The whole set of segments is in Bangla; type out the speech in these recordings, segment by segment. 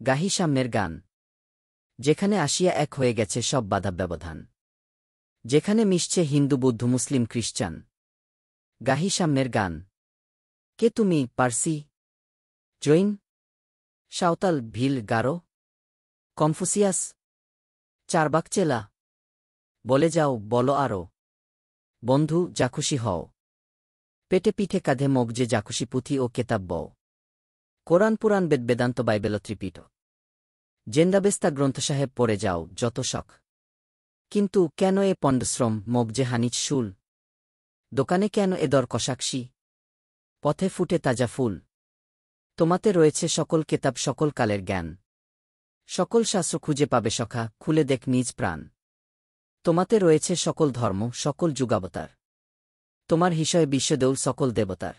গাহি সামনের গান। যেখানে আসিয়া এক হয়ে গেছে সব বাধা ব্যবধান, যেখানে মিশছে হিন্দু বৌদ্ধ মুসলিম খ্রিস্টান। গাহি সামনের গান। কে তুমি, পার্সি, জৈন, সাঁওতাল, ভিল, গারো, কনফুসিয়াস, চারবাক চেলা? বলে যাও, বলো আরও। বন্ধু, যা খুশি হও। পেটে পিঠে কাঁধে মগজে যা খুশি পুঁথি ও কেতাব বও। কোরআন পুরাণ বেদ বেদান্ত বাইবেল ত্রিপিঠ জেন্দাবেস্তা গ্রন্থসাহেব পড়ে যাও যত শখ। কিন্তু কেন এ পণ্ডশ্রম, মগজে হানিচ শুল? দোকানে কেন এ দর কষাকষি? পথে ফুটে তাজা ফুল। তোমাতে রয়েছে সকল কেতাব, সকল কালের জ্ঞান, সকল শাস্ত্র খুঁজে পাবে সখা, খুলে দেখ নিজ প্রাণ। তোমাতে রয়েছে সকল ধর্ম, সকল যুগাবতার, তোমার হিসয় বিশ্বদেউল সকল দেবতার।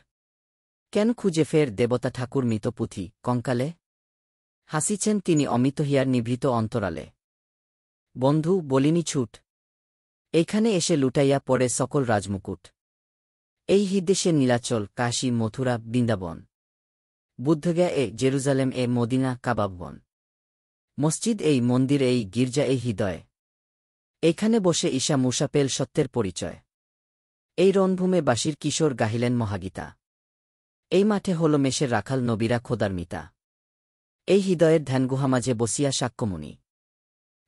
কেন খুঁজে ফের দেবতা ঠাকুর মৃত পুঁথি কঙ্কালে? হাসিছেন তিনি অমিত হিয়ার নিভৃত অন্তরালে। বন্ধু, বলিনি ছুট, এইখানে এসে লুটাইয়া পড়ে সকল রাজমুকুট। এই হিদেশে নীলাচল, কাশী, মথুরা, বৃন্দাবন, বুদ্ধগয়া এ, জেরুজালেম এ, মদিনা, কাবাববন, মসজিদ এই, মন্দির এই, গির্জা এই হৃদয়ে। এইখানে বসে ঈশা মূসা পেল সত্যের পরিচয়। এই রণভূমে বাসির কিশোর গাহিলেন মহাগীতা। এই মাঠে হল মেষের রাখাল, নবীরা খোদার মিতা। এই হৃদয়ের ধ্যানগুহা মাঝে বসিয়া সাক্ষ্যমুনি,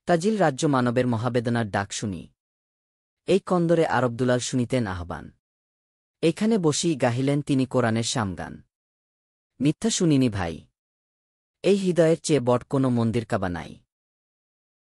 তাজিল রাজ্য মানবের মহাবেদনার ডাক শুনি। এই কন্দরে আরবদুলাল শুনিতেন আহ্বান। এইখানে বসি গাহিলেন তিনি কোরআনের শামগান। মিথ্যা শুনিনি ভাই, এই হৃদয়ের চেয়ে বট কোনো মন্দির কাবা নাই।